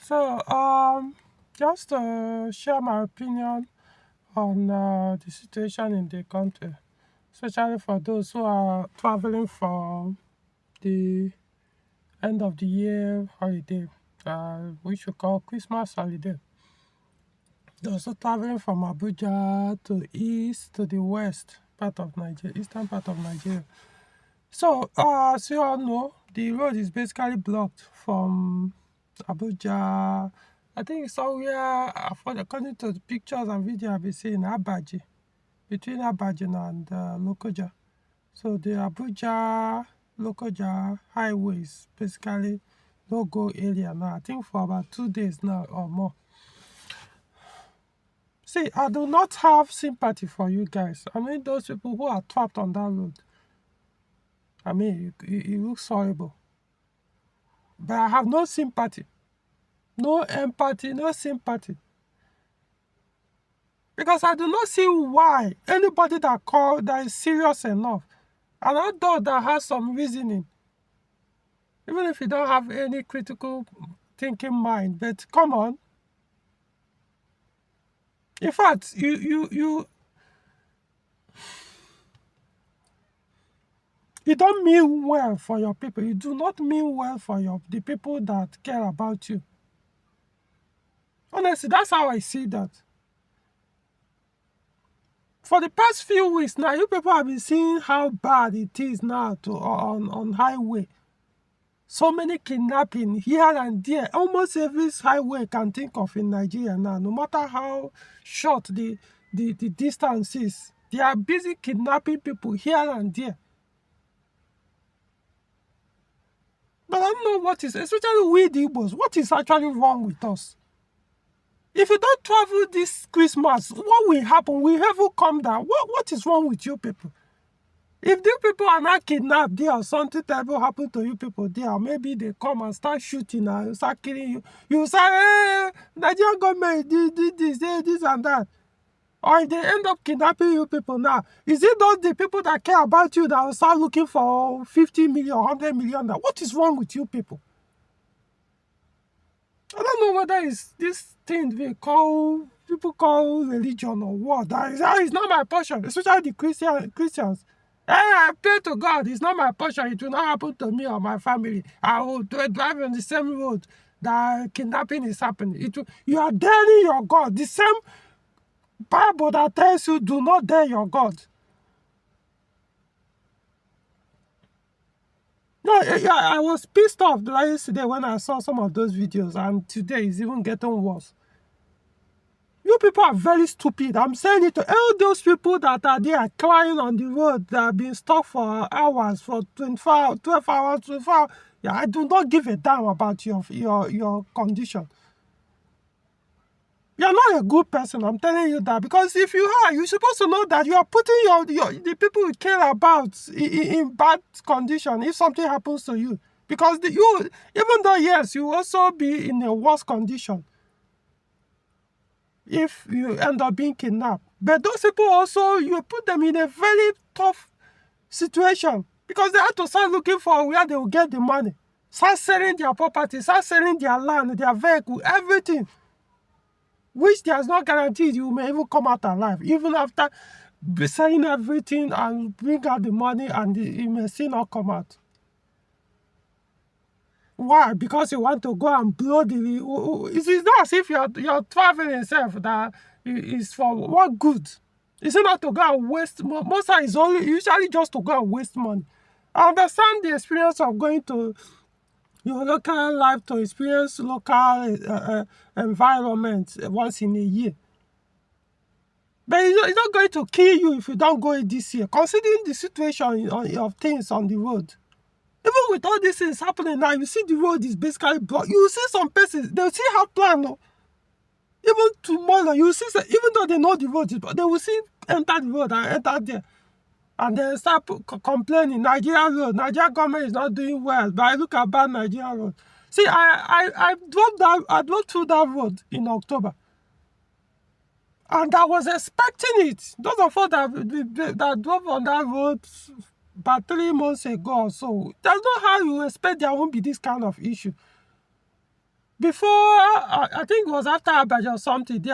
So, just to share my opinion on the situation in the country, especially for those who are traveling for the end of the year holiday, which we call Christmas holiday. They're also traveling from Abuja to east to the west part of Nigeria, eastern part of Nigeria. So, as you all know, the road is basically blocked from Abuja. I think somewhere, according to the pictures and video I've been seeing, Abaji, between Abaji and Lokoja. So the Abuja Lokoja highway is basically no-go area now. I think for about 2 days now or more. See, I do not have sympathy for you guys. I mean, those people who are trapped on that road. I mean, it looks horrible. But I have no sympathy. No empathy, no sympathy. Because I do not see why anybody that is serious enough, an adult that has some reasoning, even if you don't have any critical thinking mind, but come on. In fact, you don't mean well for your people. You do not mean well for the people that care about you. Honestly, that's how I see that. For the past few weeks now, you people have been seeing how bad it is now on highway. So many kidnapping here and there. Almost every highway can think of in Nigeria now, no matter how short the distance is. They are busy kidnapping people here and there. But I don't know what is, especially we the Igbos, what is actually wrong with us? If you don't travel this Christmas, what will happen? Will heaven come down? What is wrong with you people? If these people are not kidnapped there or something terrible happen to you people there, or maybe they come and start shooting and start killing you, you say, hey, Nigerian government did this and that. Or if they end up kidnapping you people now, is it not the people that care about you that will start looking for 50 million, 100 million? Now? What is wrong with you people? I don't know whether it's this thing people call religion or what. That is not my portion, especially the Christians. Hey, I pray to God, it's not my portion. It will not happen to me or my family. I will drive on the same road that kidnapping is happening. You are daring your God. The same Bible that tells you do not dare your God. No, yeah, I was pissed off yesterday when I saw some of those videos, and today it's even getting worse. You people are very stupid. I'm saying it to all those people that are there crying on the road that have been stuck for hours, for 24, 12 hours, 24 hours. Yeah, I do not give a damn about your condition. You're not a good person, I'm telling you that. Because if you are, you're supposed to know that you are putting the people you care about in bad condition if something happens to you. Because even though, yes, you will also be in a worse condition if you end up being kidnapped. But those people also, you put them in a very tough situation because they have to start looking for where they will get the money. Start selling their property, start selling their land, their vehicle, everything. Which there's no guarantee you may even come out alive. Even after selling everything and bring out the money, and you may still not come out. Why? Because you want to go and blow it's not as if you're traveling itself that is for what good? It's not to go and waste. Most time it's usually just to go and waste money. I understand the experience of going to your local life to experience local environment once in a year. But it's not going to kill you if you don't go this year, considering the situation of things on the road. Even with all these things happening now, you see the road is basically blocked. You see some places, they'll still have plan. No? Even tomorrow, you see, even though they know the road is blocked, they will still enter the road and enter there. And then start complaining, Nigeria government is not doing well, but I look at bad Nigeria road. See, I drove through that road in October. And I was expecting it. Those of us that drove on that road about 3 months ago or so, there's no how you expect there won't be this kind of issue. before, I think it was after Abuja or something, the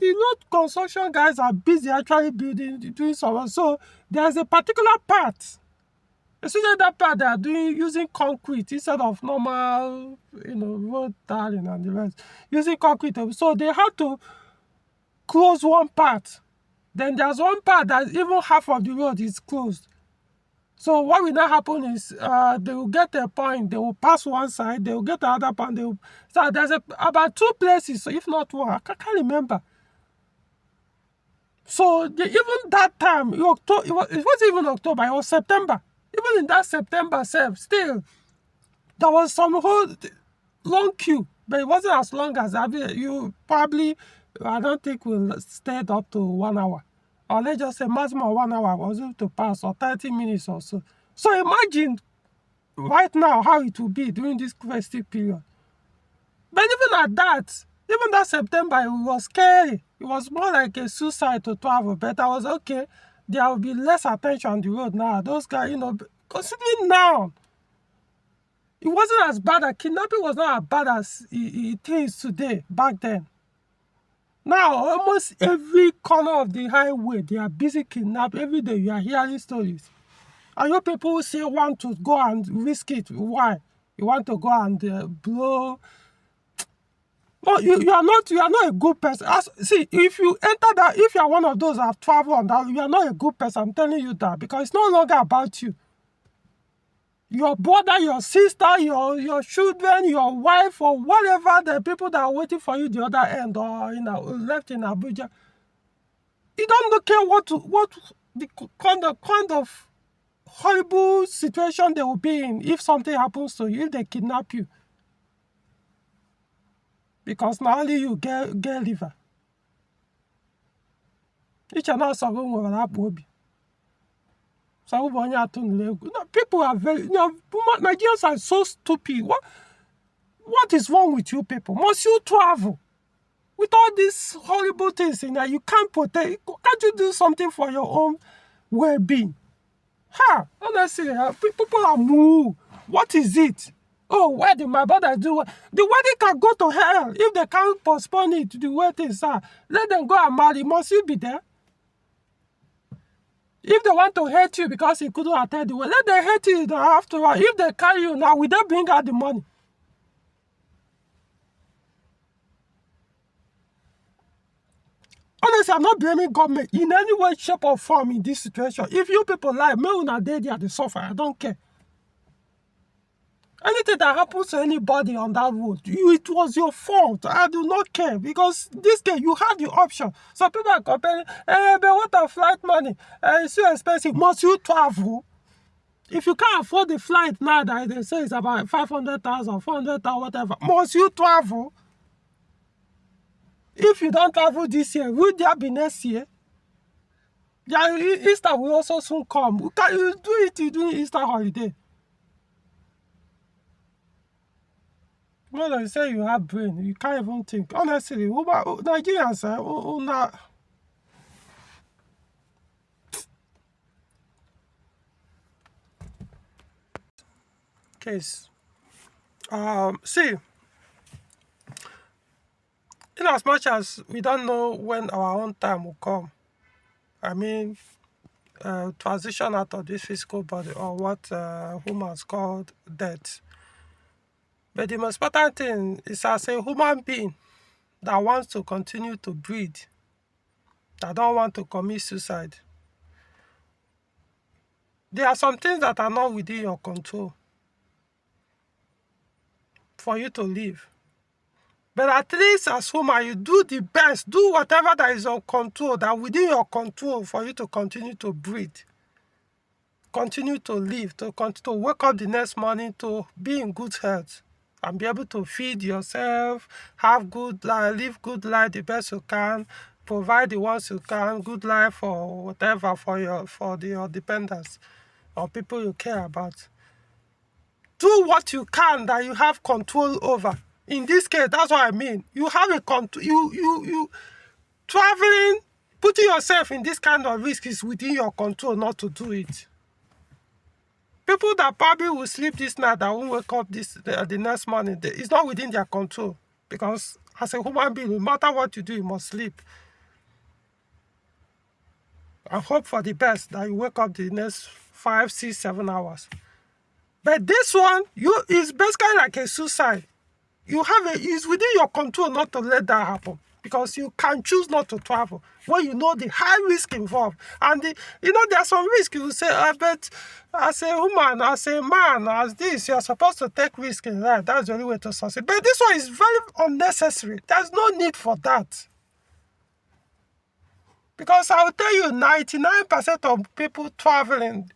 road construction guys are busy actually doing something. So there's a particular part, especially that part they are doing using concrete instead of normal, road tiling and the rest, using concrete. So they had to close one part. Then there's one part that even half of the road is closed. So what will now happen is they will get a point, they will pass one side, they will get another point. So there's about two places, if not one, I can't remember. So even that time, it wasn't even October, it was September. Even in that September still, there was some whole long queue, but it wasn't as long as you probably, I don't think we'll stay up to 1 hour. Or let's just say maximum 1 hour was able to pass, or 30 minutes or so. So imagine right now how it will be during this festive period. But even at that, even that September, it was scary. It was more like a suicide to travel. But I was okay. There will be less attention on the road now. Those guys, considering now, it wasn't as bad. Kidnapping was not as bad as it is today, back then. Now, almost every corner of the highway, they are busy kidnapping. Every day, you are hearing stories. And you people who say want to go and risk it. Why? You want to go and blow. No, you are not a good person. See, if you enter that, if you are one of those that have traveled on that, you are not a good person. I'm telling you that, because it's no longer about you. Your brother, your sister, your children, your wife, or whatever, the people that are waiting for you the other end, or left in Abuja, you don't care what the kind of horrible situation they will be in if something happens to you, if they kidnap you. Because now only you get liver. Each and all sorrow will have Bobby. So people are very, Nigerians are so stupid. What is wrong with you people? Must you travel with all these horrible things in there? You can't protect. Can't you do something for your own well-being? Honestly, people are moved. What is it? Oh, where did my brother do? The wedding can go to hell if they can't postpone it to the way things are. Let them go and marry. Must you be there? If they want to hate you because you couldn't attend the wedding, let them hate you after all. If they carry you now, will they bring out the money? Honestly, I'm not blaming government in any way, shape, or form in this situation. If you people lie, may una dey there dey suffer. I don't care. Anything that happens to anybody on that road, it was your fault. I do not care, because this day you had the option. Some people are complaining, but what a flight money? It's so expensive. Must you travel? If you can't afford the flight now, that they say it's about 500,000, 400,000, whatever, must you travel? If you don't travel this year, will there be next year? Yeah, Easter will also soon come. Can you do it during Easter holiday? Well, you say you have brain, you can't even think. Honestly, Nigerians, case. See, in as much as we don't know when our own time will come, I mean, transition out of this physical body, or what humans called death. But the most important thing is, as a human being that wants to continue to breathe, that don't want to commit suicide, there are some things that are not within your control for you to live. But at least as human, you do the best, do whatever that is on control, that within your control, for you to continue to breathe, continue to live, to continue to wake up the next morning, to be in good health, and be able to feed yourself, have good life, live good life the best you can, provide the ones you can, good life or whatever for your dependents or people you care about. Do what you can that you have control over. In this case, that's what I mean. You have a control. You traveling, putting yourself in this kind of risk is within your control not to do it. People that probably will sleep this night that won't wake up the next morning, it's not within their control. Because as a human being, no matter what you do, you must sleep. And hope for the best that you wake up the next 5, 6, 7 hours. But this one, is basically like a suicide. It's within your control not to let that happen. Because you can choose not to travel when you know the high risk involved. And there's some risk. You say, but as a woman, as a man, as this, you're supposed to take risk in life. That's the only way to succeed. But this one is very unnecessary. There's no need for that. Because I will tell you, 99% of people traveling,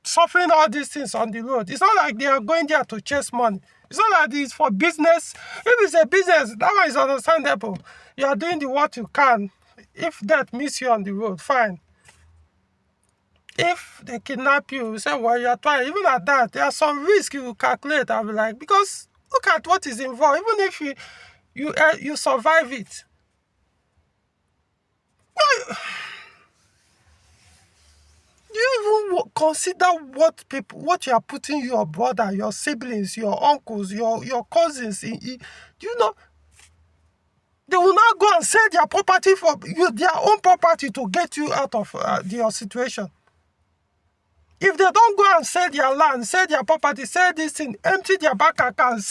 suffering all these things on the road, it's not like they are going there to chase money. It's not like it's for business. If it's a business, that one is understandable. You are doing what you can. If death meets you on the road, fine. If they kidnap you, say, well, you're trying. Even at that, there are some risks you calculate. I'll be like, because look at what is involved. Even if you survive it, do you even consider what you are putting your brother, your siblings, your uncles, your cousins in? Do you know they will not go and sell their property for you, their own property, to get you out of your situation? If they don't go and sell their land, sell their property, sell this thing, empty their bank account,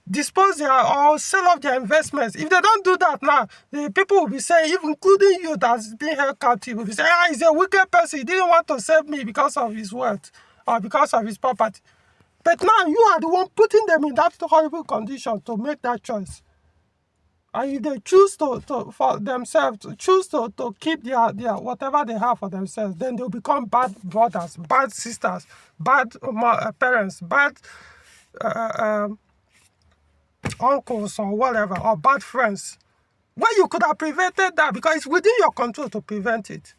dispose or sell off their investments, if they don't do that now, the people will be saying, even including you that's being held captive, will be saying, he's a wicked person. He didn't want to save me because of his wealth or because of his property. But now you are the one putting them in that horrible condition to make that choice. And if they choose for themselves, to choose to keep their whatever they have for themselves, then they'll become bad brothers, bad sisters, bad parents, bad uncles or whatever, or bad friends. Well, you could have prevented that because it's within your control to prevent it.